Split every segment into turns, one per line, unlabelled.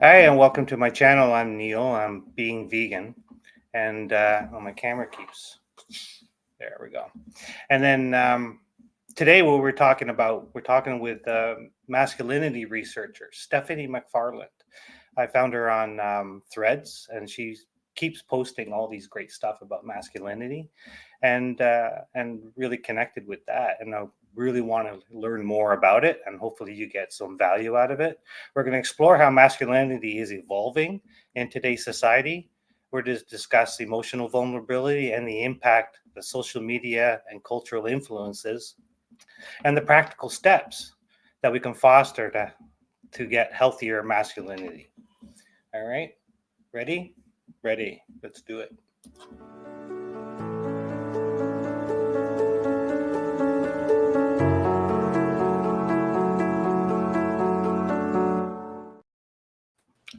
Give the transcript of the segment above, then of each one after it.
Hi, and welcome to my channel. I'm Neil. I'm being vegan, and my camera keeps. There we go. And then today, what we're talking with masculinity researcher Stephanie McFarland. I found her on Threads, and she keeps posting all these great stuff about masculinity, and really connected with that. And I really want to learn more about it, and hopefully, you get some value out of it. We're going to explore how masculinity is evolving in today's society. We're to discuss emotional vulnerability and the impact the social media and cultural influences, and the practical steps that we can foster to get healthier masculinity. All right, ready? Ready. Let's do it.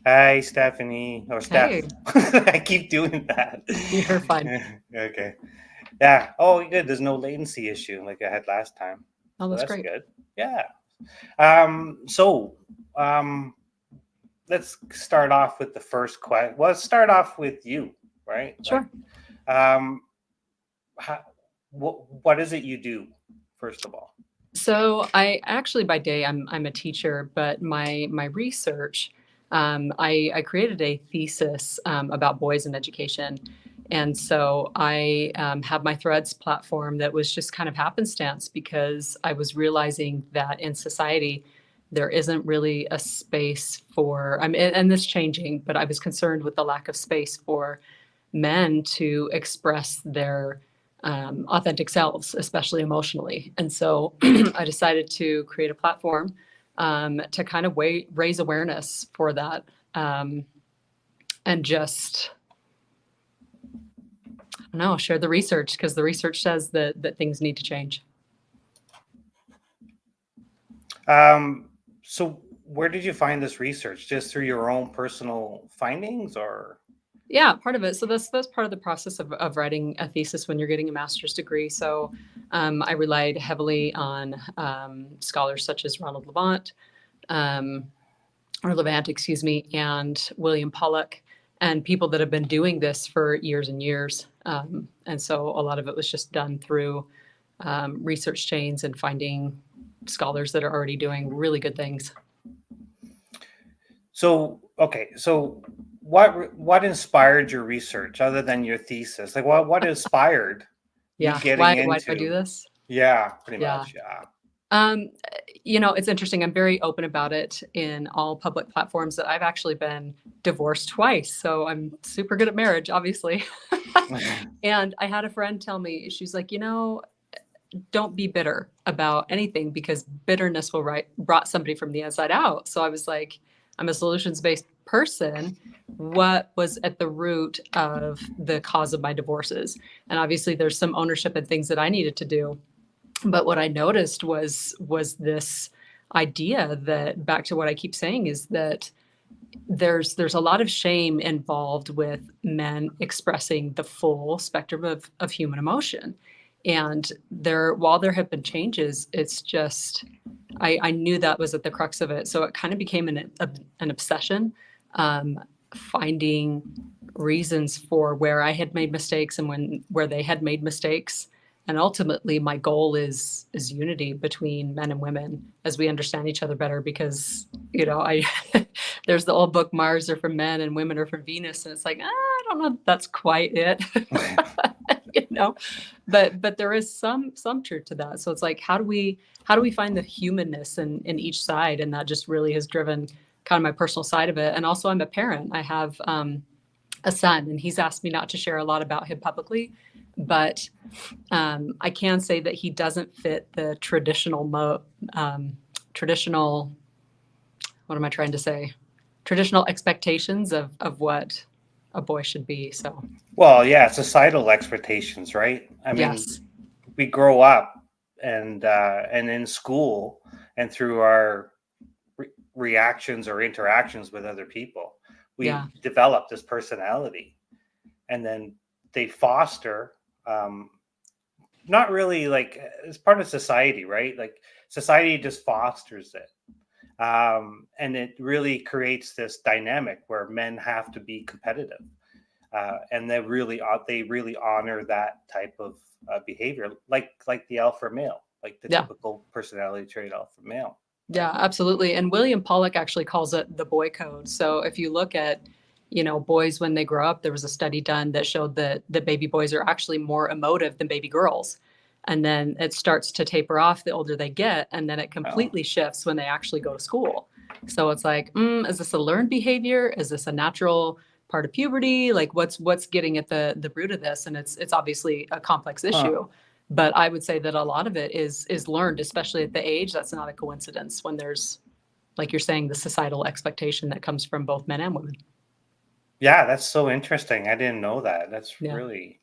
Hi, Stephanie, or Steph.
Hey,
I keep doing that.
you're fine.
Okay. Yeah. Oh, good. There's no latency issue like I had last time.
Oh,
So
that's
that's
great.
good. Yeah. So um, let's start off with the first question. Well, let's start off with you, right? Like,
Sure.
um, how, what is it you do, first of all?
So I actually by day I'm a teacher, but my research, I created a thesis about boys in education, and so I have my Threads platform that was just kind of happenstance because I was realizing that in society there isn't really a space for and this changing, but I was concerned with the lack of space for men to express their authentic selves, especially emotionally. And so I decided to create a platform to kind of raise awareness for that and just, I don't know, share the research because the research says that things need to change.
So where did you find this research? Just through your own personal findings, or?
Yeah, part of it. So that's part of the process of writing a thesis when you're getting a master's degree. So I relied heavily on scholars such as Ronald Levant, um, or Levant, excuse me, and William Pollock, and people that have been doing this for years and years. And so a lot of it was just done through research chains and finding scholars that are already doing really good things.
So, okay, so what inspired your research other than your thesis? Like what inspired you
Yeah.
getting
Why do I do
into?
this?
Yeah, pretty
Yeah.
much, yeah.
Um, it's interesting. I'm very open about it in all public platforms that I've actually been divorced twice. So I'm super good at marriage, obviously. And I had a friend tell me, she's like, don't be bitter about anything because bitterness will brought somebody from the inside out. So I was like, I'm a solutions based person. What was at the root of the cause of my divorces? And obviously, there's some ownership and things that I needed to do. But what I noticed was this idea that, back to what I keep saying, is that there's a lot of shame involved with men expressing the full spectrum of human emotion. And while there have been changes, it's just I knew that was at the crux of it. So it kind of became an obsession, um, finding reasons for where I had made mistakes and where they had made mistakes. And ultimately, my goal is unity between men and women as we understand each other better. Because I there's the old book Mars are from men and women are from Venus, and it's like I don't know if that's quite it. you know but there is some truth to that. So it's like, how do we find the humanness in each side? And that just really has driven kind of my personal side of it. And also, I'm a parent. I have a son, and he's asked me not to share a lot about him publicly, but I can say that he doesn't fit the traditional, what am I trying to say, traditional expectations of what a boy should be. So
Well, yeah, societal expectations, right? I mean,
yes.
we grow up and in school and through our reactions or interactions with other people, we
Yeah.
develop this personality, and then they foster not really like it's part of society, right? Like society just fosters it. And it really creates this dynamic where men have to be competitive, and they really honor that type of behavior, like the alpha male, like the
Yeah.
typical personality trait alpha male,
Yeah,
right?
absolutely. And William Pollock actually calls it the boy code. So if you look at, boys when they grow up, there was a study done that showed that the baby boys are actually more emotive than baby girls. And then it starts to taper off the older they get, and then it
Oh,
completely shifts when they actually go to school. So it's like, is this a learned behavior? Is this a natural part of puberty? Like what's getting at the root of this? And it's obviously a complex
huh.
issue. But I would say that a lot of it is learned, especially at the age. That's not a coincidence when there's, like you're saying, the societal expectation that comes from both men and women.
Yeah, that's so interesting. I didn't know that. That's
Yeah,
really,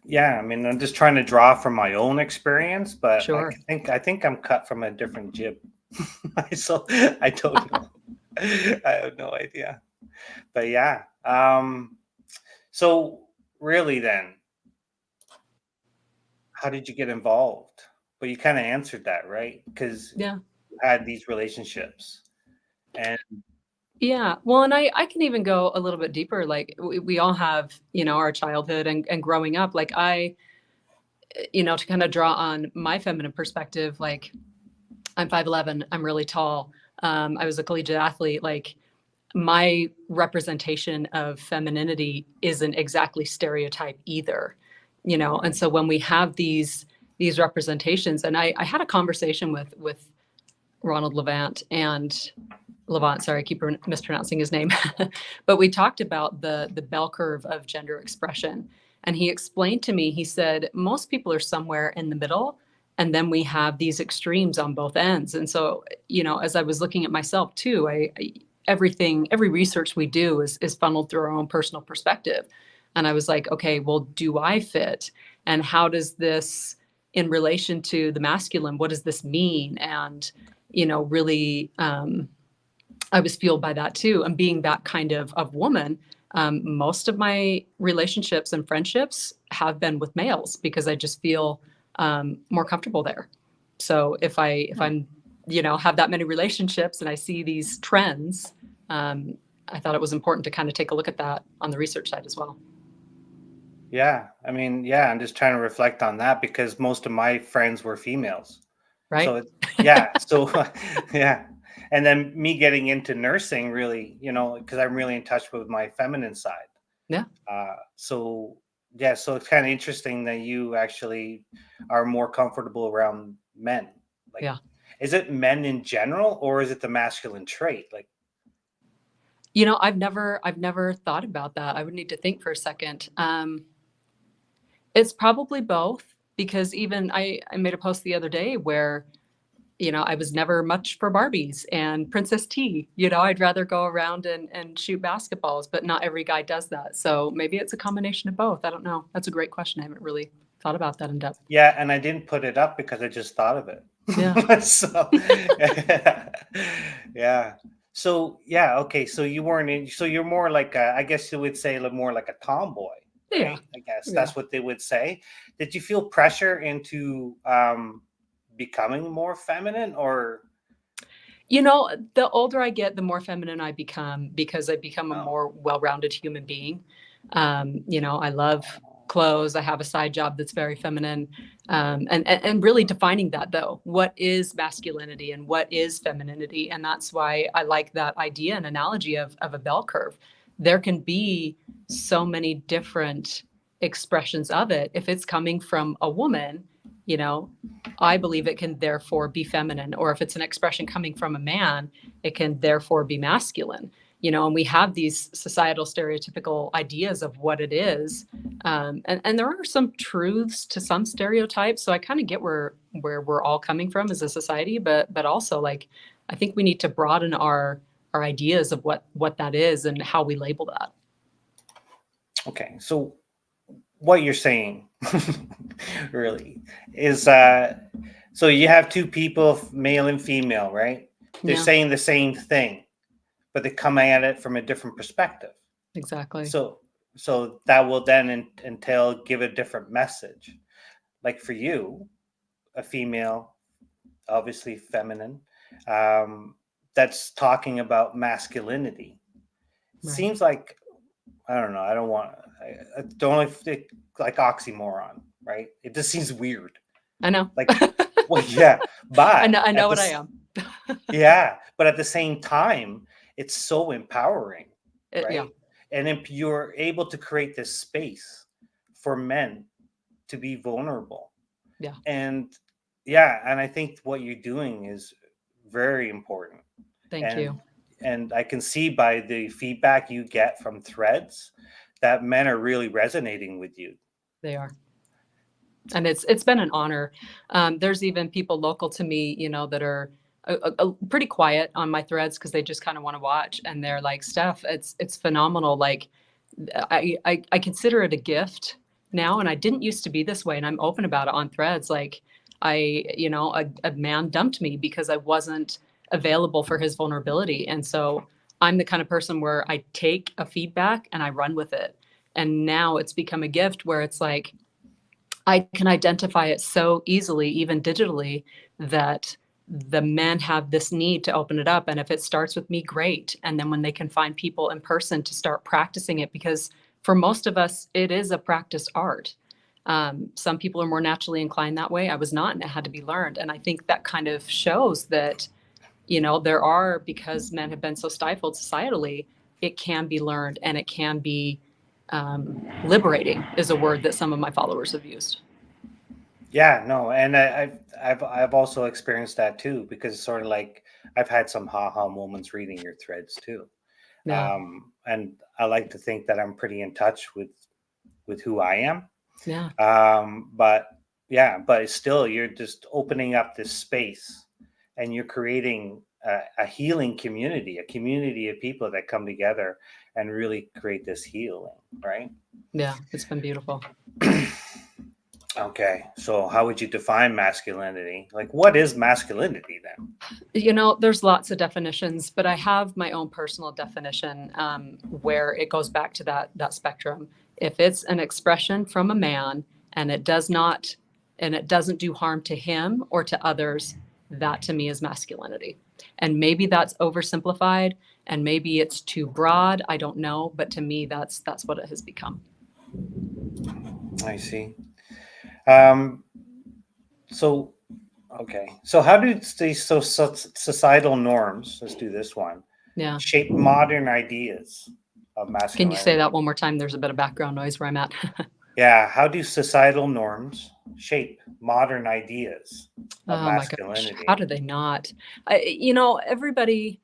yeah. I mean, I'm just trying to draw from my own experience, but
sure.
I think I'm cut from a different jib. So I don't know. I have no idea. But yeah. So really, then, how did you get involved? But you kind of answered that, right? Because
Yeah.
you had these relationships, and
Yeah. Well, and I can even go a little bit deeper. Like we all have, our childhood and growing up. Like to kind of draw on my feminine perspective, like I'm 5'11", I'm really tall. I was a collegiate athlete. Like my representation of femininity isn't exactly stereotype either, and so when we have these representations, and I had a conversation with Ronald Levant, sorry, I keep mispronouncing his name, but we talked about the bell curve of gender expression, and he explained to me, he said most people are somewhere in the middle, and then we have these extremes on both ends. And so, as I was looking at myself too, every research we do is funneled through our own personal perspective. And I was like, okay, well, do I fit? And how does this, in relation to the masculine, what does this mean? And, really, I was fueled by that too. And being that kind of woman, most of my relationships and friendships have been with males because I just feel more comfortable there. So if
hmm,
I'm, have that many relationships and I see these trends, um, I thought it was important to kind of take a look at that on the research side as well.
yeah, I mean, yeah, I'm just trying to reflect on that because most of my friends were females. So
Right?
yeah, so yeah. And then me getting into nursing really, because I'm really in touch with my feminine side.
Yeah.
So yeah, so it's kind of interesting that you actually are more comfortable around men. Like,
Yeah.
is it men in general or is it the masculine trait? Like,
I've never thought about that. I would need to think for a second. It's probably both because even I made a post the other day where, I was never much for Barbies and Princess T. I'd rather go around and shoot basketballs, but not every guy does that. So maybe it's a combination of both. I don't know. That's a great question. I haven't really thought about that in depth.
yeah, and I didn't put it up because I just thought of
Yeah.
it. So yeah. So yeah, okay. So you weren't in, so you're more like I guess you would say more like a tomboy,
Yeah.
right? I guess
Yeah.
that's what they would say. Did you feel pressure into becoming more feminine or
The older I get, the more feminine I become because I become a
oh,
more well-rounded human being. I love clothes. I have a side job that's very feminine. And really defining that though, what is masculinity and what is femininity? And that's why I like that idea and analogy of a bell curve. There can be so many different expressions of it. If it's coming from a woman, you know, I believe it can therefore be feminine, or if it's an expression coming from a man, it can therefore be masculine. And we have these societal stereotypical ideas of what it is, and there are some truths to some stereotypes. So I kind of get where we're all coming from as a society, but also like I think we need to broaden our ideas of what that is and how we label that.
okay. So what you're saying really is so you have two people, male and female, right? They're
Yeah,
saying the same thing, but they come at it from a different perspective.
exactly.
So so that will then entail give a different message. Like for you, a female, obviously feminine, that's talking about masculinity.
Right.
Seems like, I don't know. I don't think like oxymoron, right? It just seems weird.
I know.
Like, well, yeah, but
I know
at
what I
this,
am.
yeah, but at the same time, it's so empowering,
Yeah.
right? And if you're able to create this space for men to be vulnerable,
Yeah.
and yeah, and I think what you're doing is very important.
Thank
and
you.
and I can see by the feedback you get from threads that men are really resonating with you.
They are. And it's been an honor. There's even people local to me, that are pretty quiet on my threads because they just kind of want to watch, and they're like, "Steph, it's phenomenal. Like, I consider it a gift now, and I didn't used to be this way, and I'm open about it on threads. Like, a man dumped me because I wasn't available for his vulnerability, and so I'm the kind of person where I take a feedback and I run with it, and now it's become a gift where it's like." I can identify it so easily, even digitally, that the men have this need to open it up. And if it starts with me, great. And then when they can find people in person to start practicing it, because for most of us, it is a practice art. Some people are more naturally inclined that way. I was not, and it had to be learned. And I think that kind of shows that, there are, because men have been so stifled societally, it can be learned and it can be liberating, is a word that some of my followers have used.
Yeah, no, and I've also experienced that too, because it's sort of like I've had some haha moments reading your threads too.
Yeah.
And I like to think that I'm pretty in touch with who I am.
Yeah.
But yeah, but it's still, you're just opening up this space, and you're creating a healing community, a community of people that come together and really create this healing, right?
Yeah. It's been beautiful.
Okay, so how would you define masculinity? Like, what is masculinity then?
There's lots of definitions, but I have my own personal definition, where it goes back to that spectrum. If it's an expression from a man and it doesn't do harm to him or to others, that to me is masculinity. And maybe that's oversimplified and maybe it's too broad. I don't know, but to me, that's what it has become.
I see. Um, so, okay, so how do these societal norms, let's do this one,
Yeah.
shape modern ideas of
Can you say that
masculinity?
one more time? There's a bit of background noise where I'm at.
Yeah, how do societal norms shape modern ideas of
Oh my gosh,
masculinity?
how do they not? Everybody,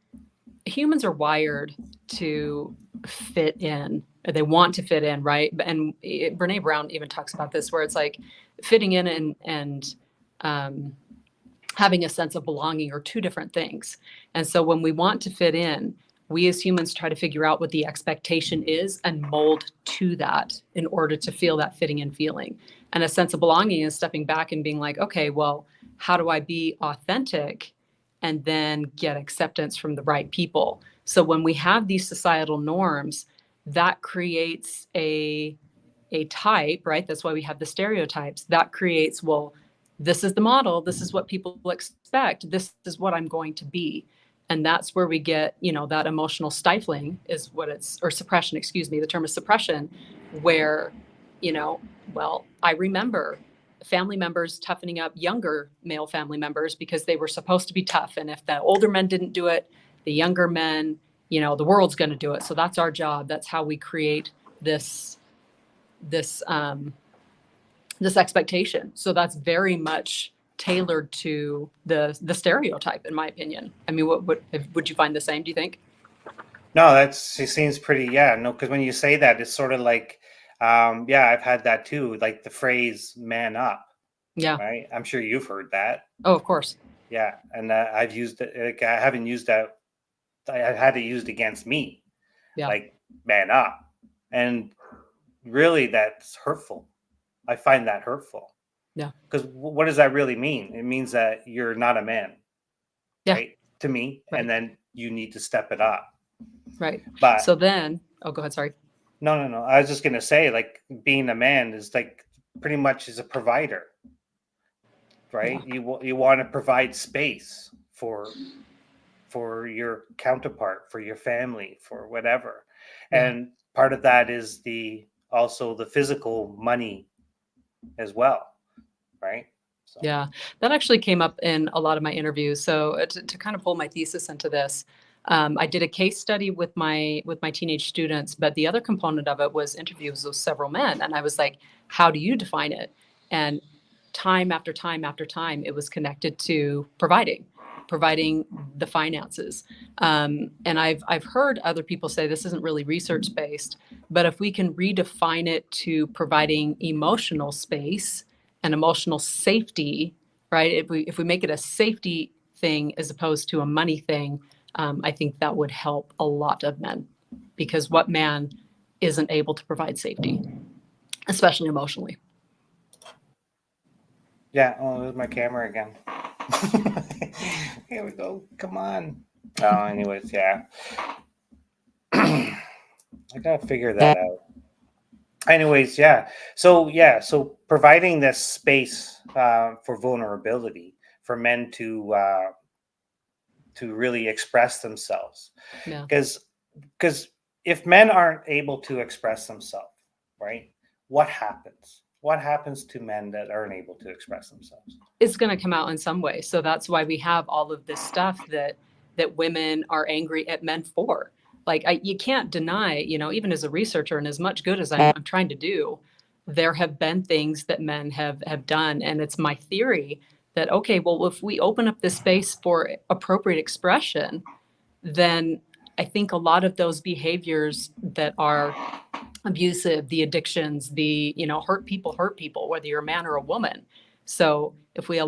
humans are wired to fit in. They want to fit in, right? And Brene Brown even talks about this, where it's like fitting in and um, having a sense of belonging are two different things. And so when we want to fit in, we as humans try to figure out what the expectation is and mold to that in order to feel that fitting in feeling. And a sense of belonging is stepping back and being like, okay, well, how do I be authentic and then get acceptance from the right people? So when we have these societal norms, that creates a type, right? That's why we have the stereotypes. That creates, well, this is the model, this is what people expect, this is what I'm going to be. And that's where we get, that emotional stifling is what it's, or suppression, excuse me, the term is suppression, where, you know, well, I remember family members toughening up younger male family members because they were supposed to be tough. And if the older men didn't do it, the younger men, the world's going to do it. So that's our job. That's how we create this this expectation. So that's very much tailored to the stereotype, in my opinion. I mean, what would you find the same? Do you think?
No, it seems pretty, yeah, no, because when you say that, it's sort of like, yeah, I've had that too, like the phrase "man up,"
Yeah.
right? I'm sure you've heard that.
Oh, of course.
Yeah, and I've used it. Like, I haven't used that. I've had it used against me,
Yeah.
like "man up," and really, that's hurtful. I find that hurtful,
Yeah.
because what does that really mean? It means that you're not a man,
Yeah.
right? To me, and
Right.
then you need to step it up.
Right.
But
So then, oh, go ahead. Sorry.
no. I was just gonna say, like, being a man is like pretty much is a provider,
Yeah.
right? You want to provide space for your counterpart, for your family, for whatever.
Yeah.
And part of that is also the physical money as well, right? So
Yeah, that actually came up in a lot of my interviews. So to kind of pull my thesis into this, I did a case study with my teenage students, but the other component of it was interviews with several men, and I was like, "How do you define it?" And time after time after time, it was connected to providing the finances. And I've heard other people say this isn't really research based, but if we can redefine it to providing emotional space and emotional safety, right? If we make it a safety thing as opposed to a money thing, I think that would help a lot of men, because what man isn't able to provide safety, especially emotionally?
yeah, oh, there's my camera again. Here we go. Come on. Oh, anyways, yeah. I gotta figure that out. Anyways, yeah. So providing this space for vulnerability for men to really express themselves,
Yeah.
because if men aren't able to express themselves, right? What happens? What happens to men that aren't able to express themselves?
It's going to come out in some way. So that's why we have all of this stuff that women are angry at men for. Like you can't deny, even as a researcher and as much good as I'm trying to do, there have been things that men have done, and it's my theory that okay, well, if we open up this space for appropriate expression, then I think a lot of those behaviors that are abusive, the addictions, hurt people, whether you're a man or a woman. So if we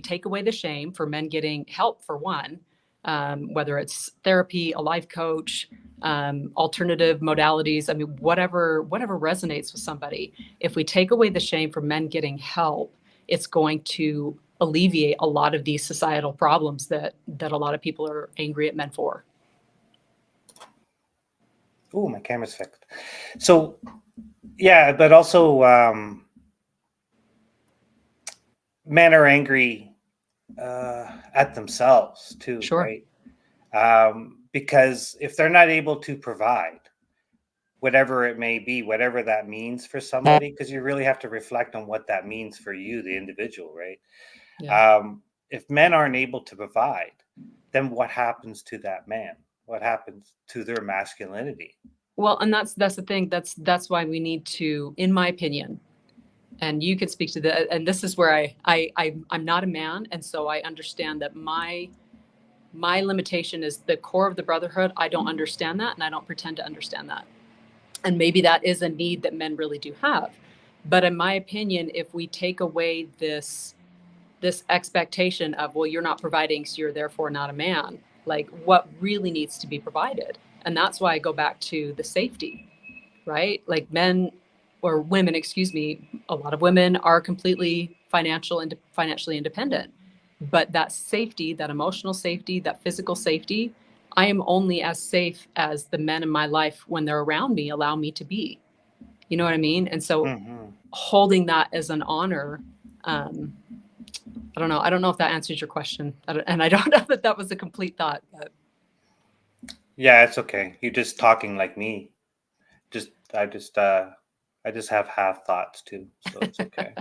take away the shame for men getting help for one, whether it's therapy, a life coach, alternative modalities, I mean, whatever resonates with somebody. If we take away the shame for men getting help, it's going to alleviate a lot of these societal problems that a lot of people are angry at men for.
Oh, my camera's fixed. So yeah, but also men are angry at themselves too,
Sure.
right? Because if they're not able to provide whatever it may be, whatever that means for somebody, because you really have to reflect on what that means for you, the individual, right?
Yeah.
If men aren't able to provide, then what happens to that man? What happens to their masculinity?
Well, and that's the thing. That's why we need to, in my opinion, and you can speak to the. And this is where I'm not a man, and so I understand that my limitation is the core of the brotherhood. I don't understand that, and I don't pretend to understand that. And maybe that is a need that men really do have. But in my opinion, if we take away this expectation of, well, you're not providing, so you're therefore not a man, like what really needs to be provided. And that's why I go back to the safety, right? Like men or women, excuse me, a lot of women are completely financially independent. But that safety, that emotional safety, that physical safety, I am only as safe as the men in my life when they're around me allow me to be. You know what I mean? And so
Hmm.
holding that as an honor, I don't know. I don't know if that answers your question. And I don't know that that was a complete thought. But
Yeah, it's okay. You're just talking like me. Just I just have half thoughts too, so it's okay.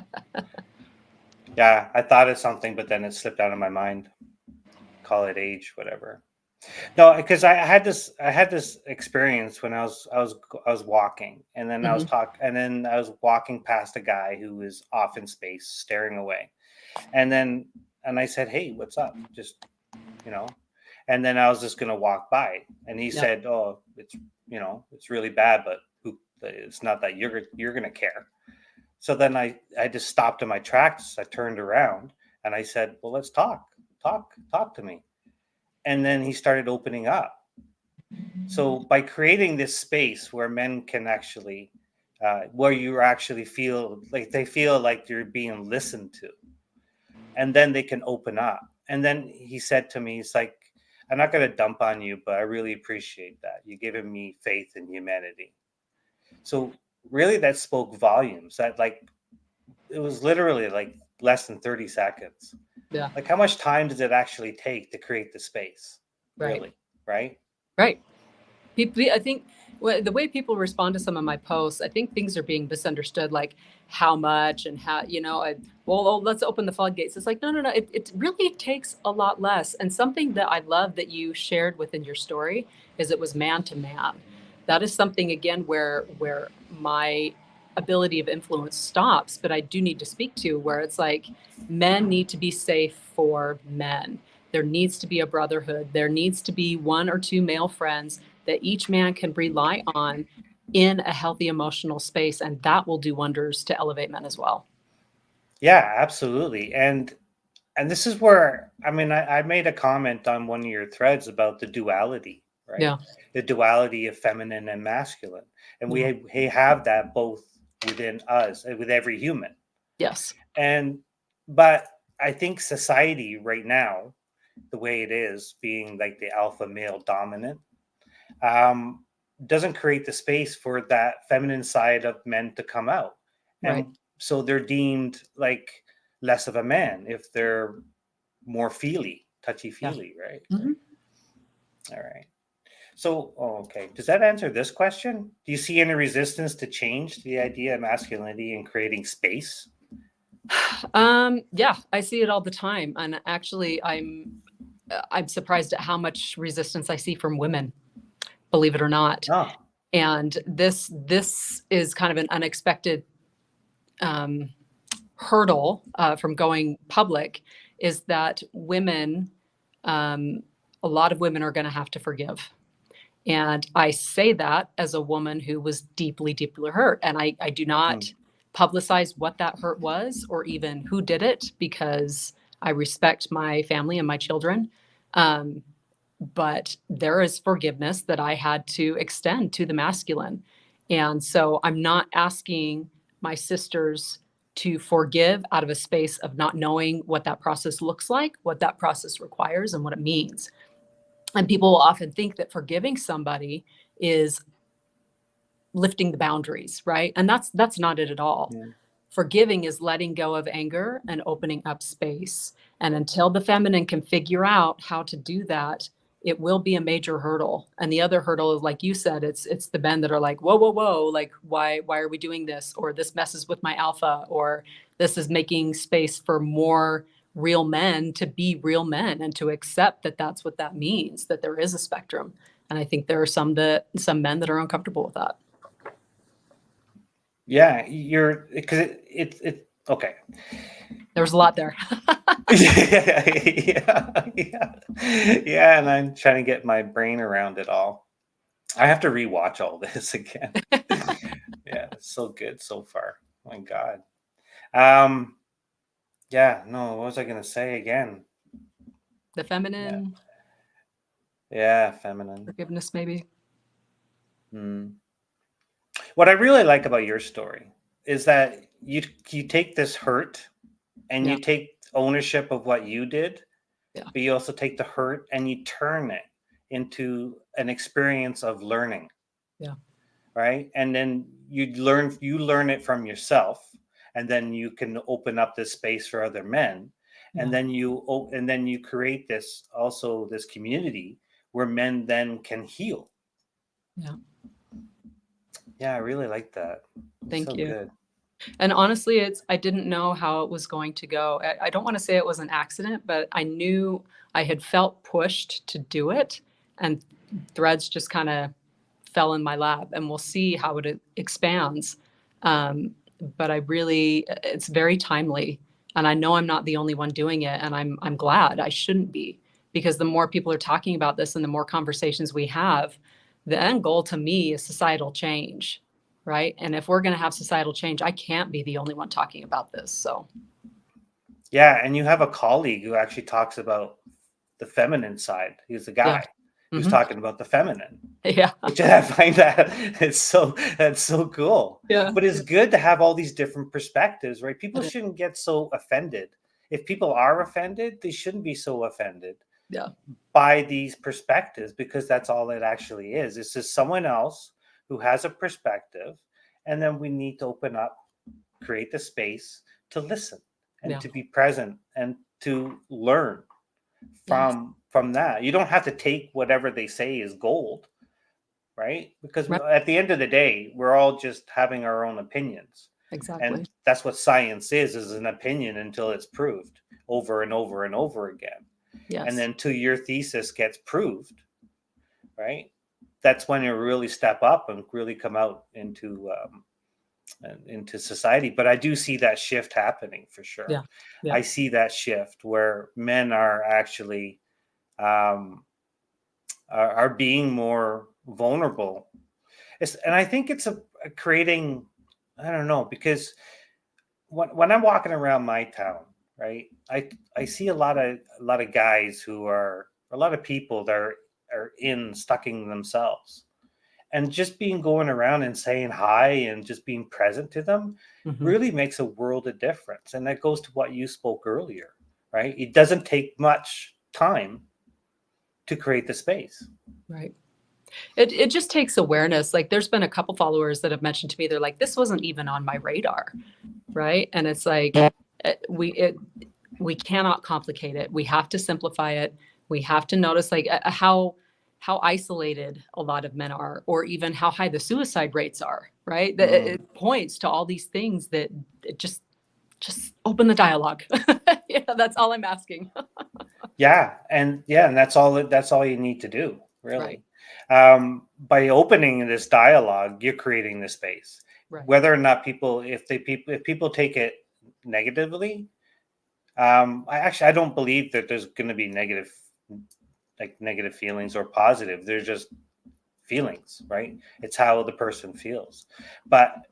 Yeah, I thought of something, but then it slipped out of my mind. Call it age, whatever. No, because I had this experience when I was walking, and then
mhm.
I was walking past a guy who was off in space, staring away, and then and I said, "Hey, what's up?" Just you know, and then I was just gonna walk by, and he
Yep.
said, "Oh, it's really bad, but it's not that you're gonna care." So then I just stopped in my tracks. I turned around and I said, "Well, let's talk to me." And then he started opening up. So by creating this space where men can actually, where you actually feel like they feel like you're being listened to, and then they can open up. And then he said to me, "He's like, I'm not going to dump on you, but I really appreciate that. You're giving me faith in humanity." So really, that spoke volumes. That like it was literally like less than 30 seconds.
Yeah.
Like, how much time does it actually take to create the space?
Right.
Really, right?
Right. I think the way people respond to some of my posts, I think things are being misunderstood, like how much and how, let's open the floodgates. It's like, no, no, no. It really takes a lot less. And something that I love that you shared within your story is it was man to man. That is something, again, where my ability of influence stops, but I do need to speak to where it's like men need to be safe for men. There needs to be a brotherhood. There needs to be one or two male friends that each man can rely on in a healthy emotional space. And that will do wonders to elevate men as well.
Yeah, absolutely. And this is where, I mean, I made a comment on one of your threads about the duality, right?
Yeah.
The duality of feminine and masculine. And
Yeah.
we have that both within us, with every human.
Yes.
And, but I think society right now, the way it is, being like the alpha male dominant, um, doesn't create the space for that feminine side of men to come out.
Right.
And so they're deemed like less of a man if they're more feely, touchy
Yeah.
feely, right?
Mhm.
All right. So, okay. Does that answer this question? Do you see any resistance to change the idea of masculinity and creating space?
Yeah, I see it all the time. And actually, I'm surprised at how much resistance I see from women, believe it or not.
Oh,
And this is kind of an unexpected um, hurdle from going public, is that women, um, a lot of women are going to have to forgive. And I say that as a woman who was deeply, deeply hurt. And I do
hmm.
not publicize what that hurt was or even who did it, because I respect my family and my children. Um, but there is forgiveness that I had to extend to the masculine. And so I'm not asking my sisters to forgive out of a space of not knowing what that process looks like, what that process requires, and what it means. And people will often think that forgiving somebody is lifting the boundaries, right? And that's not it at all.
Yeah.
Forgiving is letting go of anger and opening up space. And until the feminine can figure out how to do that, it will be a major hurdle. And the other hurdle is, like you said, it's the men that are like, whoa, whoa, whoa, like why are we doing this? Or this messes with my alpha, or this is making space for more real men to be real men and to accept that that's what that means, that there is a spectrum. And I think there are some men that are uncomfortable with that.
Yeah, you're because it okay.
There's a lot there.
Yeah, yeah, yeah, and I'm trying to get my brain around it all. I have to rewatch all this again. Yeah, it's so good so far. Oh my God. Um, yeah, no, what was I gonna say again?
The
Yeah,
feminine
yeah, feminine.
forgiveness, maybe.
Hmm. What I really like about your story is that you take this hurt and
Yeah.
you take ownership of what you did,
Yeah.
but you also take the hurt and you turn it into an experience of learning,
Yeah.
right? And then you learn it from yourself, and then you can open up this space for other men, and
Yeah.
then you create this community where men then can heal.
Yeah.
Yeah, I really like that. It's
Thank
so
you.
good.
And honestly, I didn't know how it was going to go. I don't want to say it was an accident, but I knew I had felt pushed to do it, and threads just kind of fell in my lap, and we'll see how it expands. But it's very timely, and I know I'm not the only one doing it, and I'm glad. I shouldn't be, because the more people are talking about this and the more conversations we have, the end goal to me is societal change, right? And if we're going to have societal change, I can't be the only one talking about this. So
Yeah, and you have a colleague who actually talks about the feminine side. He's a
yeah.
guy who's
Hmm.
talking about the feminine,
Yeah.
which I find that that's so cool.
Yeah.
But it's good to have all these different perspectives, right? People
It is.
shouldn't get so offended. If people are offended, they shouldn't be so offended
Yeah.
by these perspectives, because that's all it actually is. It's just someone else who has a perspective, and then we need to open up, create the space to listen and
Yeah.
to be present and to learn
Yes.
from that. You don't have to take whatever they say is gold, right? Because
Right.
at the end of the day, we're all just having our own opinions.
Exactly.
And that's what science is an opinion until it's proved over and over and over again. And
Yes.
then till your thesis gets proved, right? That's when you really step up and really come out into society. But I do see that shift happening for sure.
Yeah. Yeah.
I see that shift where men are actually um, are being more vulnerable. And I think it's a creating, I don't know, because when I'm walking around my town, right, I see a lot of guys who are a lot of people that are in stucking themselves, and just being going around and saying hi and just being present to them
Mhm.
really makes a world of difference. And that goes to what you spoke earlier, right? It doesn't take much time to create the space.
Right. It just takes awareness. Like there's been a couple followers that have mentioned to me, they're like, this wasn't even on my radar. Right. And it's like, we cannot complicate it. We have to simplify it. We have to notice like how isolated a lot of men are, or even how high the suicide rates are. Right. That
Mm.
it points to all these things that it just open the dialogue. Yeah, that's all I'm asking.
Yeah, and that's all you need to do,
Right.
really. By opening this dialogue, you're creating the space.
Right.
Whether or not if people take it negatively, I don't believe that there's going to be negative feelings or positive. They're just feelings, right? It's how the person feels. But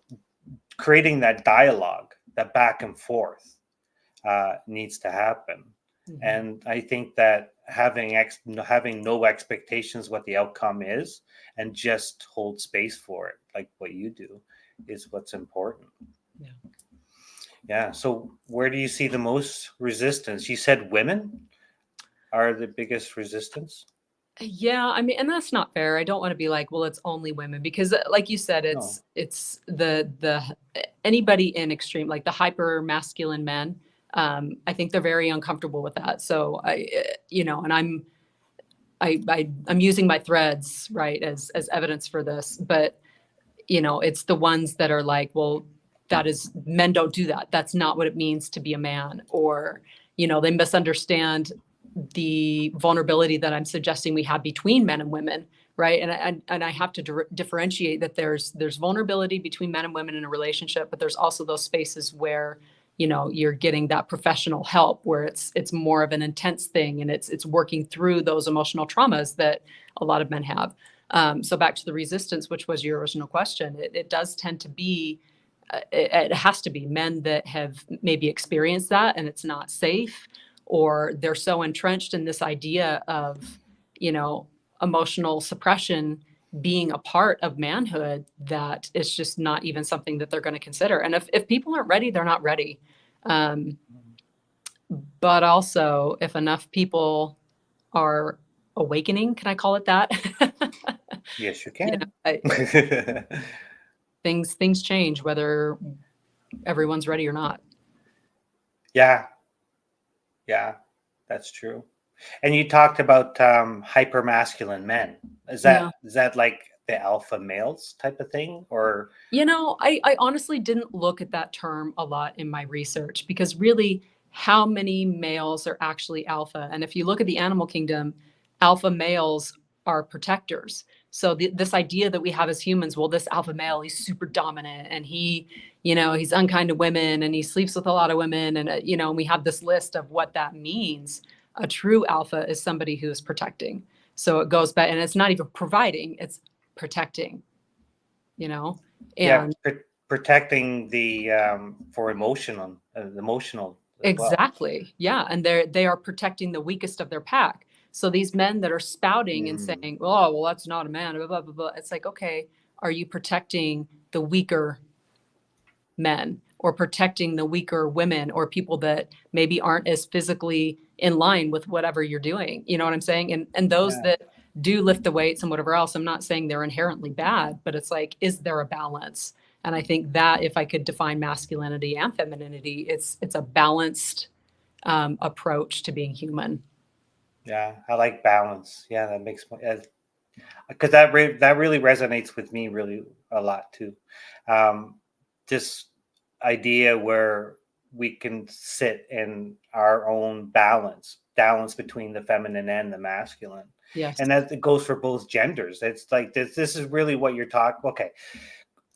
creating that dialogue, that back and forth, needs to happen.
Mhm.
And I think that having no expectations what the outcome is, and just hold space for it, like what you do, is what's important.
Yeah.
Yeah. So where do you see the most resistance? You said women are the biggest resistance.
Yeah, I mean, and that's not fair. I don't want to be like, well, it's only women because, like you said,
No.
it's the anybody in extreme, like the hyper masculine men. I think they're very uncomfortable with that. So and I'm using my threads right as evidence for this, but it's the ones that are like, well, that is men don't do that. That's not what it means to be a man, or they misunderstand the vulnerability that I'm suggesting we have between men and women, right? And I have to differentiate that there's vulnerability between men and women in a relationship, but there's also those spaces where you're getting that professional help where it's more of an intense thing, and it's working through those emotional traumas that a lot of men have. So back to the resistance, which was your original question, it does tend to be it has to be men that have maybe experienced that and it's not safe, or they're so entrenched in this idea of, you know, emotional suppression being a part of manhood that it's just not even something that they're going to consider. And if people aren't ready, they're not ready. Um, but also, if enough people are awakening, can I call it that?
Yes, you
you know,
can.
things change whether everyone's ready or not.
Yeah, yeah, that's true. And you talked about hyper masculine men. Is
Yeah.
that is that like the alpha males type of thing, or
I honestly didn't look at that term a lot in my research because really, how many males are actually alpha? And if you look at the animal kingdom, alpha males are protectors. So this idea that we have as humans, well, this alpha male, he's super dominant and he's unkind to women and he sleeps with a lot of women. And, and we have this list of what that means. A true alpha is somebody who is protecting. So it goes back, and it's not even providing, it's protecting, you know?
yeah,
And
protecting the for emotional as well.
exactly. Yeah. And they are protecting the weakest of their pack. So these men that are spouting and
Mm,
saying, oh, well, that's not a man, blah, blah, blah, blah. It's like, okay, are you protecting the weaker men or protecting the weaker women or people that maybe aren't as physically in line with whatever you're doing? You know what I'm saying? And those
yeah,
that do lift the weights and whatever else, I'm not saying they're inherently bad, but it's like, is there a balance? And I think that if I could define masculinity and femininity, it's a balanced approach to being human.
Yeah, I like balance. Yeah, that makes because that that really resonates with me really a lot too. Um, this idea where we can sit in our own balance between the feminine and the masculine,
Yes.
and that it goes for both genders. It's like this is really what you're talking. Okay,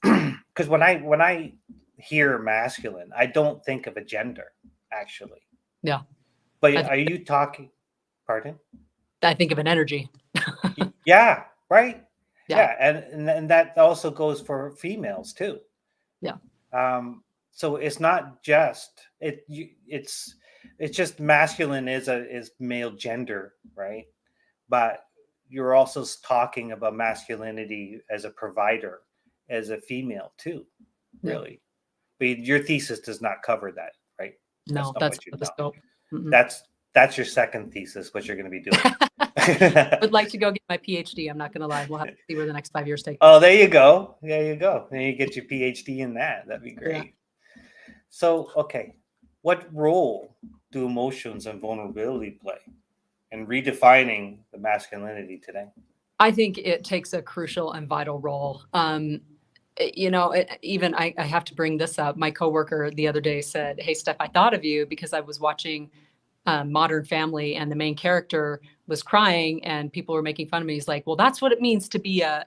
because when I hear masculine, I don't think of a gender actually.
Yeah.
But
I,
are you talking? Pardon?
I think of an energy.
Yeah, right.
Yeah.
Yeah, and that also goes for females too.
Yeah.
So it's not just it's just masculine is male gender, right? But you're also talking about masculinity as a provider, as a female too,
Yeah.
really. But your thesis does not cover that, right? That's
No,
not
that's
what you
not the
know.
scope. Mm-mm.
That's your second thesis, what you're going to be doing.
Would like to go get my PhD. I'm not going to lie. We'll have to see where the next 5 years take
Oh,
us.
there you go. There you go. Then you get your PhD in that. That'd be
Yeah.
great. So, okay, what role do emotions and vulnerability play in redefining the masculinity today?
I think it takes a crucial and vital role. Even I have to bring this up. My coworker the other day said, "Hey, Steph, I thought of you because I was watching Modern Family, and the main character was crying, and people were making fun of me." He's like, "Well, that's what it means to be a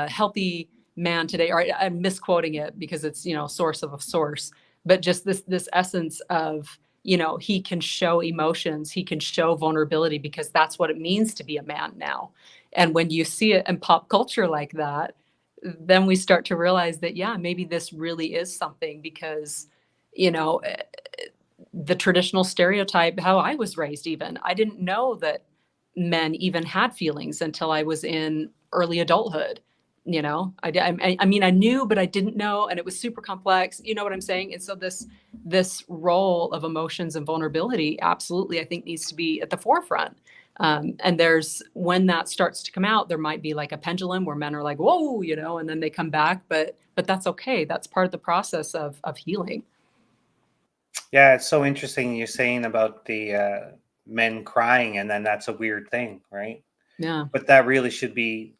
healthy man today." Or I'm misquoting it because it's source of a source, but just this essence of he can show emotions, he can show vulnerability because that's what it means to be a man now. And when you see it in pop culture like that, then we start to realize that yeah, maybe this really is something because you know the traditional stereotype, how I was raised, even I didn't know that men even had feelings until I was in early adulthood. I mean, I knew, but I didn't know, and it was super complex. You know what I'm saying? And so this role of emotions and vulnerability, absolutely, I think needs to be at the forefront. And there's when that starts to come out, there might be like a pendulum where men are like, "Whoa," and then they come back, but that's okay. That's part of the process of healing.
Yeah, it's so interesting you're saying about the men crying, and then that's a weird thing, right?
Yeah,
But that really should be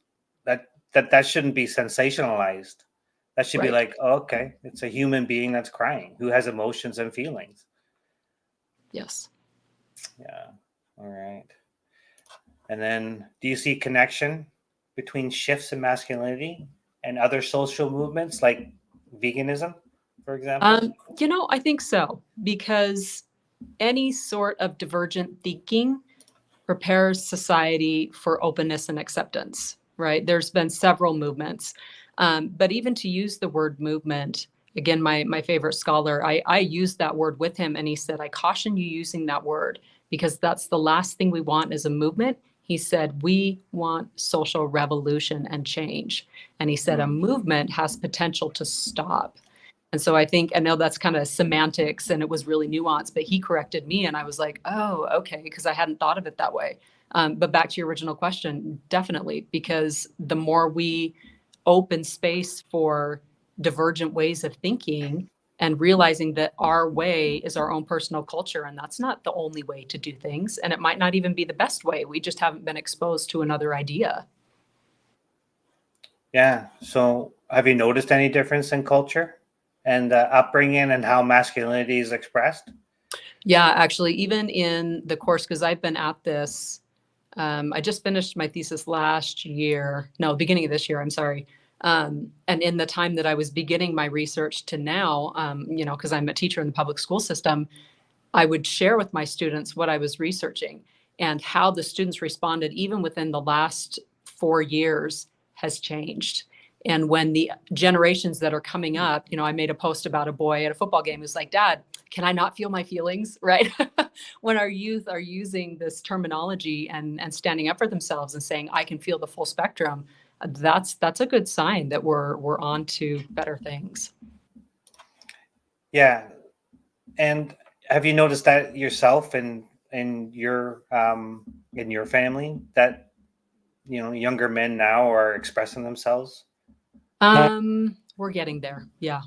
that shouldn't be sensationalized. That should be
right.
like, oh, okay, it's a human being that's crying who has emotions and feelings.
Yes.
Yeah. All right. And then, do you see connection between shifts in masculinity and other social movements like veganism, for example?
I think so because any sort of divergent thinking prepares society for openness and acceptance, right? There's been several movements. But even to use the word movement, again, my favorite scholar, I used that word with him, and he said, I caution you using that word because that's the last thing we want is a movement. He said, we want social revolution and change. And he said, a
Hmm.
movement has potential to stop. And so I know that's kind of semantics and it was really nuanced, but he corrected me and I was like, oh, okay, because I hadn't thought of it that way. But back to your original question, definitely, because the more we open space for divergent ways of thinking and realizing that our way is our own personal culture and that's not the only way to do things. And it might not even be the best way. We just haven't been exposed to another idea.
Yeah. So, have you noticed any difference in culture and upbringing and how masculinity is expressed?
Yeah, actually, even in the course, because I've been at this, I just finished my thesis last year, no, beginning of this year, I'm sorry. And in the time that I was beginning my research to now, because I'm a teacher in the public school system, I would share with my students what I was researching and how the students responded, even within the last 4 years, has changed. And when the generations that are coming up, I made a post about a boy at a football game who's like, Dad, can I not feel my feelings? Right. When our youth are using this terminology and standing up for themselves and saying, I can feel the full spectrum, that's a good sign that we're on to better things.
Yeah. And have you noticed that yourself and in your family that younger men now are expressing themselves?
We're getting there. Yeah.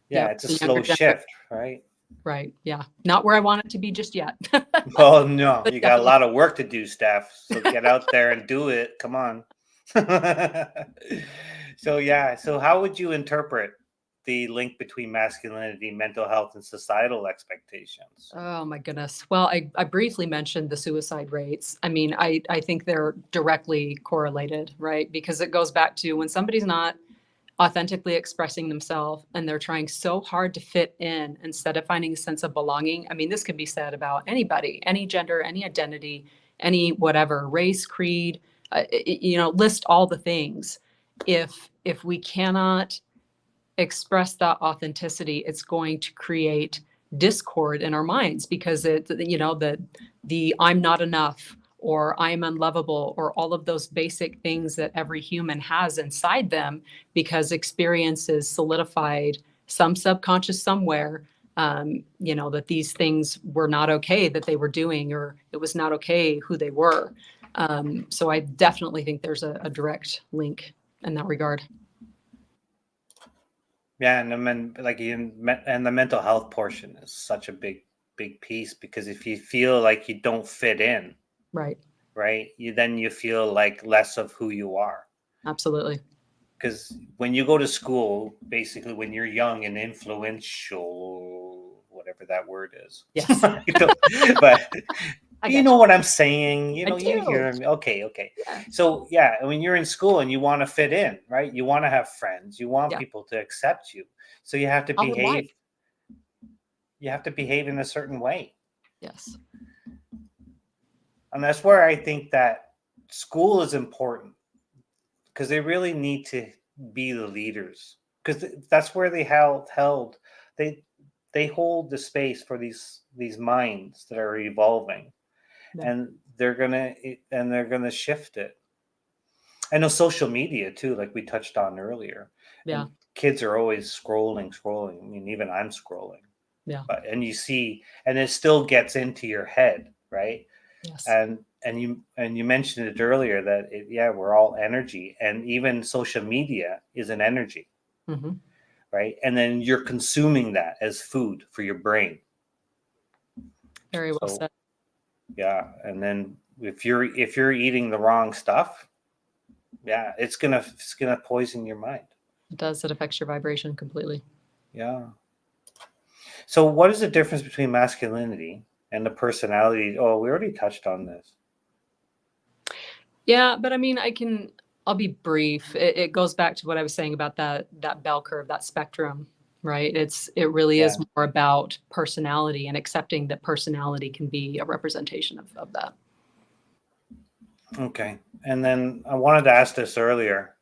Yeah,
Yeah.
it's a
The younger
slow
generation.
shift, right?
Right. Yeah. Not where I want it to be just yet.
Oh no,
But
you got a
definitely.
lot of work to do, Steph. So get out there and do it. Come on. So yeah, so how would you interpret the link between masculinity, mental health, and societal expectations?
Oh my goodness. Well, I briefly mentioned the suicide rates. I mean, I think they're directly correlated, right? Because it goes back to when somebody's not authentically expressing themselves and they're trying so hard to fit in instead of finding a sense of belonging. I mean, this could be said about anybody, any gender, any identity, any whatever, race, creed, list all the things. If we cannot express that authenticity, it's going to create discord in our minds because the I'm not enough or I'm unlovable or all of those basic things that every human has inside them because experience is solidified some subconscious somewhere, that these things were not okay that they were doing or it was not okay who they were. So I definitely think there's a direct link in that regard.
Yeah, and and the mental health portion is such a big piece because if you feel like you don't fit in,
Right.
right, you feel like less of who you are.
Absolutely.
Because when you go to school, basically when you're young and influential, whatever that word is,
Yes.
but
I
you
got
know
you.
what I'm saying?
I
You
do.
hear me? Okay, okay.
Yeah.
So yeah, when you're in school and you want to fit in, right? You want to have friends. You want
Yeah.
people to accept you. So you have to
All in life.
behave. You have to behave in a certain way,
Yes.
and that's where I think that school is important because they really need to be the leaders because that's where they held they they hold the space for these minds that are evolving,
Yeah.
and they're gonna shift it. I know social media too, like we touched on earlier,
Yeah.
and kids are always scrolling. I mean, even I'm scrolling,
Yeah.
and you see, and it still gets into your head, right?
Yes.
And you mentioned it earlier that yeah, we're all energy, and even social media is an energy,
Hmm.
right? And then you're consuming that as food for your brain.
Very well
So
said.
yeah, and then if you're eating the wrong stuff, yeah, it's gonna poison your mind.
It does. It affects your vibration completely.
Yeah. So what is the difference between masculinity and the personality? Oh, we already touched on this.
Yeah, but I mean, I'll be brief. It goes back to what I was saying about that bell curve, that spectrum, right? It really is
Yeah.
more about personality and accepting that personality can be a representation of that.
Okay. And then I wanted to ask this earlier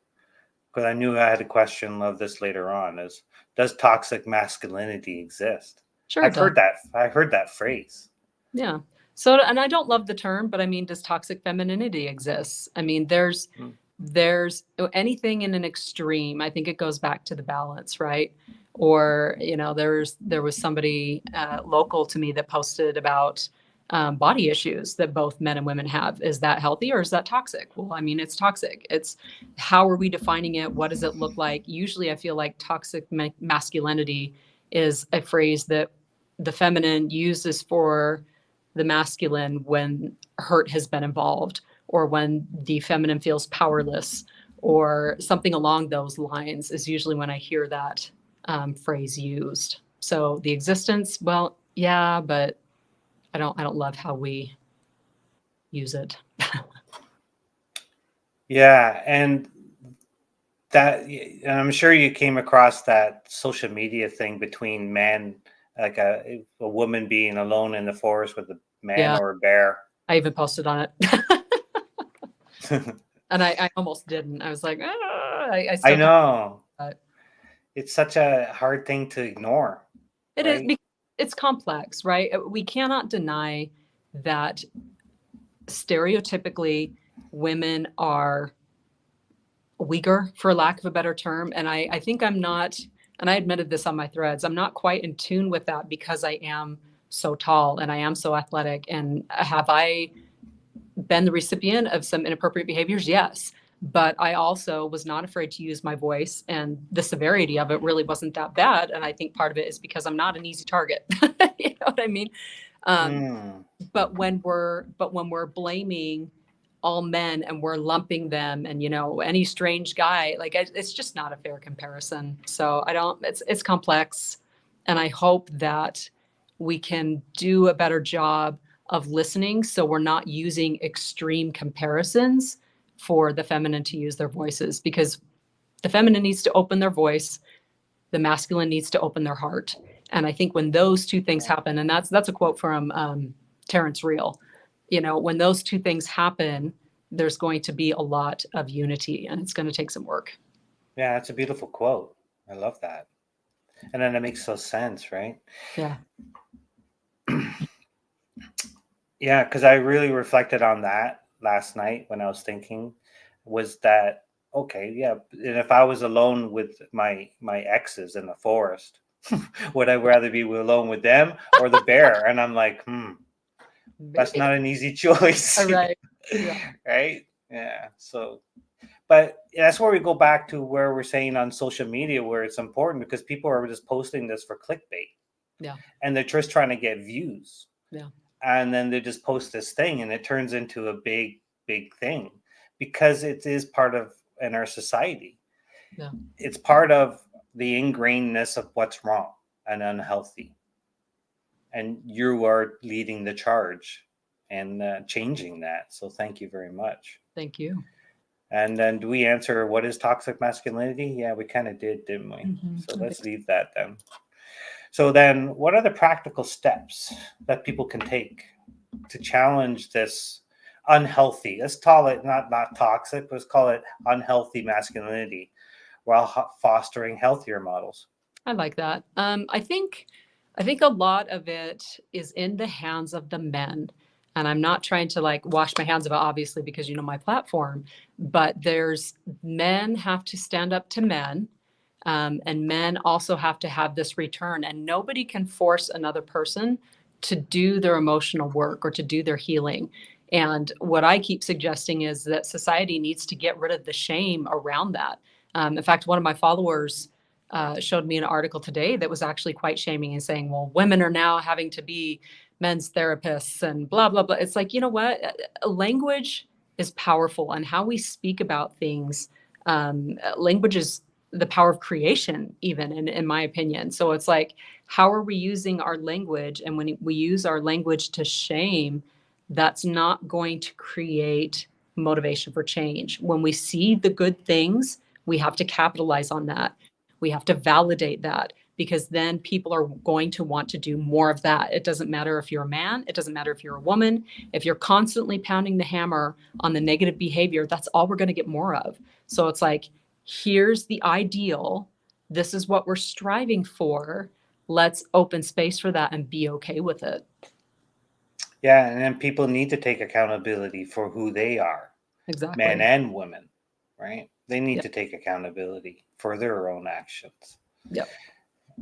because I knew I had a question of this later on is does toxic masculinity exist?
Sure it
I've
does.
heard that. I heard that phrase.
Yeah. So, and I don't love the term, but I mean, does toxic femininity exist? I mean,
Mm.
there's anything in an extreme. I think it goes back to the balance, right? Or, there was somebody local to me that posted about body issues that both men and women have. Is that healthy or is that toxic? Well, I mean, it's toxic. It's how are we defining it? What does it look like? Usually, I feel like toxic masculinity is a phrase that the feminine uses for the masculine when hurt has been involved or when the feminine feels powerless or something along those lines is usually when I hear that phrase used. So the existence, well, yeah, but I don't love how we use it.
Yeah, and I'm sure you came across that social media thing between men, like a woman being alone in the forest with a man
Yeah,
or a bear.
I even posted on it. And I almost didn't. I was like, I
I
still kind
know.
of,
It's such a hard thing to ignore,
it is
right?
because it's complex, right? We cannot deny that stereotypically women are weaker, for lack of a better term. And I think I'm not, and I admitted this on my threads, I'm not quite in tune with that because I am so tall and I am so athletic. And have I been the recipient of some inappropriate behaviors? Yes. but I also was not afraid to use my voice, and the severity of it really wasn't that bad. And I think part of it is because I'm not an easy target. You know what I mean? Um,
Mm.
but when we're blaming all men and we're lumping them, and any strange guy, like it's just not a fair comparison. So I don't. It's complex, and I hope that we can do a better job of listening, so we're not using extreme comparisons for the feminine to use their voices, because the feminine needs to open their voice, the masculine needs to open their heart. And I think when those two things happen, and that's a quote from Terrence Real, when those two things happen, there's going to be a lot of unity, and it's going to take some work.
Yeah, that's a beautiful quote. I love that. And then it makes so sense, right?
Yeah.
Yeah, because I really reflected on that last night when I was thinking, was that okay? Yeah, and if I was alone with my exes in the forest, would I rather be alone with them or the bear? And I'm like, that's
Maybe.
not an easy choice,
All right. Yeah.
right? Yeah. So, but that's where we go back to where we're saying on social media, where it's important because people are just posting this for clickbait,
Yeah.
and they're just trying to get views.
Yeah.
And then they just post this thing and it turns into a big thing because it is part of in our society.
Yeah.
It's part of the ingrainedness of what's wrong and unhealthy, and you are leading the charge and changing that. So thank you very much.
Thank you.
And then do we answer what is toxic masculinity? Yeah, we kind of did, didn't we? So
I
let's
think
leave that then. So then what are the practical steps that people can take to challenge this unhealthy, let's call it not toxic, let's call it unhealthy masculinity while fostering healthier models?
I like that. I think a lot of it is in the hands of the men. And I'm not trying to like wash my hands of it, obviously, because my platform, but there's men have to stand up to men. And men also have to have this return, and nobody can force another person to do their emotional work or to do their healing. And what I keep suggesting is that society needs to get rid of the shame around that. In fact, one of my followers showed me an article today that was actually quite shaming and saying, well, women are now having to be men's therapists and blah, blah, blah. It's like, you know what? Language is powerful, and how we speak about things. Language is the power of creation, even in my opinion. So it's like, how are we using our language? And when we use our language to shame, that's not going to create motivation for change. When we see the good things, we have to capitalize on that. We have to validate that, because then people are going to want to do more of that. It doesn't matter if you're a man, it doesn't matter if you're a woman. If you're constantly pounding the hammer on the negative behavior, that's all we're going to get more of. So it's like, here's the ideal. This is what we're striving for. Let's open space for that and be okay with it.
Yeah, and then people need to take accountability for who they are, men
Exactly.
and women, right? They need
Yep.
to take accountability for their own actions.
Yep.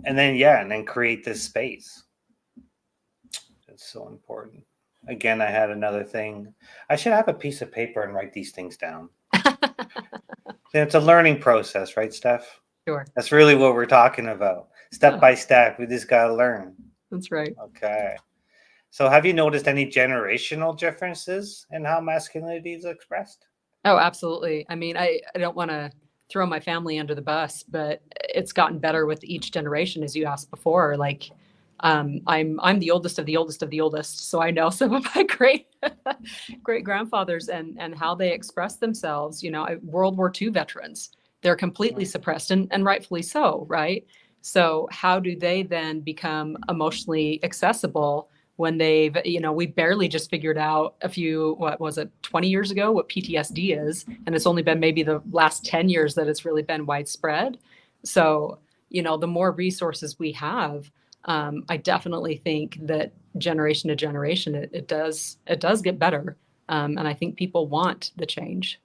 And then create this space. It's so important. Again, I had another thing. I should have a piece of paper and write these things down. It's a learning process, right, Steph?
Sure.
That's really what we're talking about. Step by step, we just got to learn.
That's right.
Okay. So have you noticed any generational differences in how masculinity is expressed?
Oh, absolutely. I mean, I don't want to throw my family under the bus, but it's gotten better with each generation, as you asked before. Like, I'm the oldest of the oldest of the oldest, so I know some of my great grandfathers and how they express themselves. World War II veterans, they're completely suppressed, and rightfully so, right? So how do they then become emotionally accessible when we barely just figured out what was it, 20 years ago, what PTSD is. And it's only been maybe the last 10 years that it's really been widespread. So, the more resources we have, I definitely think that generation to generation, it does get better. And I think people want the change.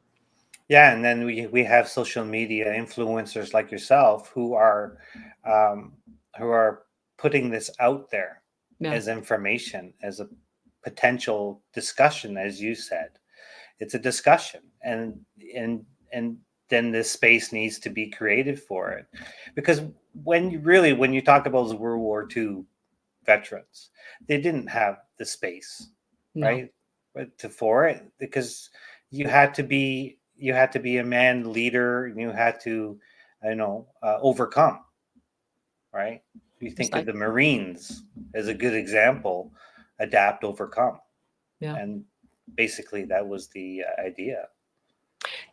Yeah, and then we have social media influencers like yourself um, who are putting this out there
Yeah.
as information, as a potential discussion, as you said. It's a discussion, and and then this space needs to be created for it. Because when you talk about those World War II veterans, they didn't have the space,
No,
right? For it, because you had to be a man leader, and you had to, overcome, right? You think of the Marines as a good example: adapt, overcome.
Yeah.
And basically that was the idea.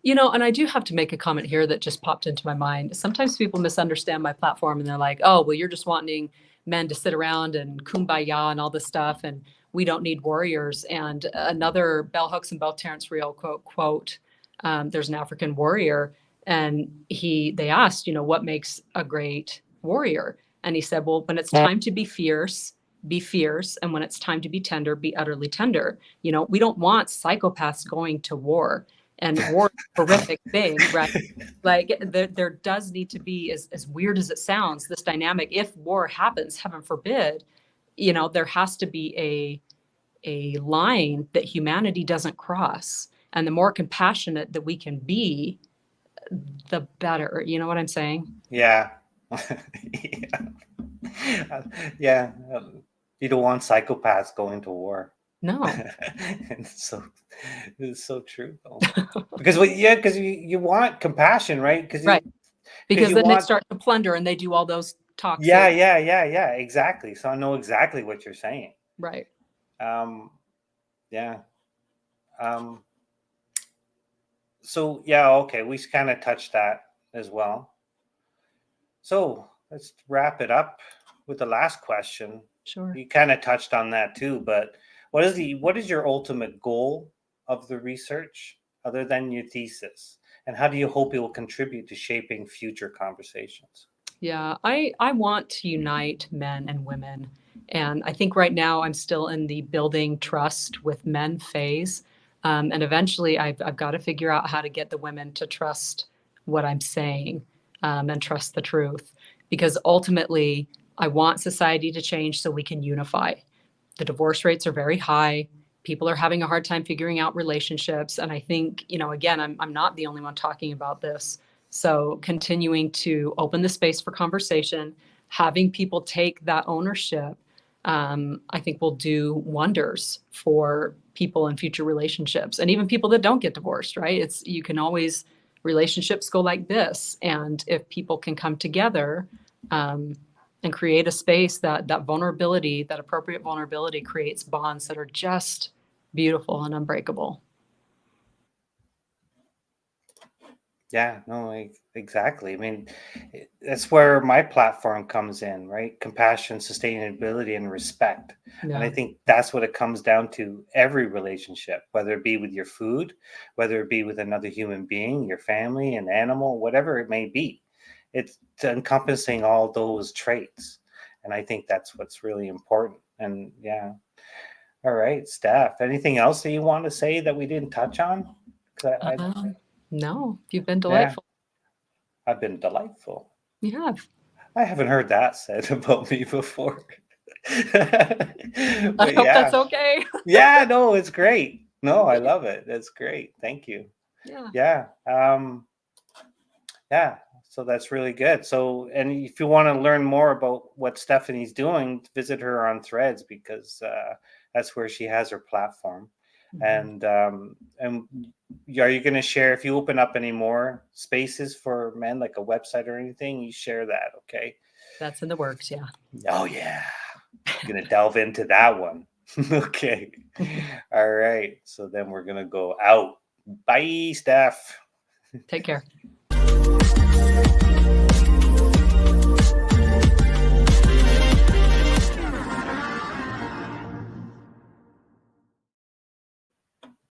And I do have to make a comment here that just popped into my mind. Sometimes people misunderstand my platform and they're like, oh, well, you're just wanting men to sit around and kumbaya and all this stuff, and we don't need warriors. And another Bell Hooks and Bell Terrence Real quote, there's an African warrior, and they asked, what makes a great warrior? And he said, well, when it's time to be fierce, and when it's time to be tender, be utterly tender. We don't want psychopaths going to war. And war is a horrific thing, right? Like there does need to be, as weird as it sounds, this dynamic. If war happens, heaven forbid, there has to be a line that humanity doesn't cross. And the more compassionate that we can be, the better. You know what I'm saying?
Yeah. Yeah. You don't want psychopaths going to war.
No.
It's so true though. Because you want compassion, right?
Right. Because then they
want...
start to plunder and they do all those toxic.
Yeah, exactly. So I know exactly what you're saying.
Right.
Yeah. So yeah, okay, we kind of touched that as well. So let's wrap it up with the last question.
Sure.
You kind of touched on that too, but what is your ultimate goal of the research other than your thesis? And how do you hope it will contribute to shaping future conversations?
Yeah, I want to unite men and women. And I think right now I'm still in the building trust with men phase. And eventually I've got to figure out how to get the women to trust what I'm saying, and trust the truth. Because ultimately, I want society to change so we can unify. The divorce rates are very high. People are having a hard time figuring out relationships. And I think, again, I'm not the only one talking about this. So continuing to open the space for conversation, having people take that ownership, I think will do wonders for people in future relationships, and even people that don't get divorced, right? Relationships go like this. And if people can come together, and create a space that vulnerability, that appropriate vulnerability, creates bonds that are just beautiful and unbreakable.
Yeah, no, exactly. I mean, that's where my platform comes in, right? Compassion, sustainability, and respect.
Yeah.
And I think that's what it comes down to every relationship, whether it be with your food, whether it be with another human being, your family, an animal, whatever it may be. It's encompassing all those traits. And I think that's what's really important. And yeah. All right, Steph, anything else that you want to say that we didn't touch on?
No, you've been delightful.
Yeah, I've been delightful.
You have.
I haven't heard that said about me before.
I hope that's okay.
Yeah, no, it's great. No, I love it. That's great. Thank you.
Yeah.
Yeah. So that's really good. So, and if you want to learn more about what Stephanie's doing, visit her on Threads, because that's where she has her platform. Mm-hmm. And are you going to share, if you open up any more spaces for men, like a website or anything, you share that, okay?
That's in the works, yeah.
Oh, yeah. I'm going to delve into that one. Okay. All right. So then we're going to go out. Bye, Steph.
Take care.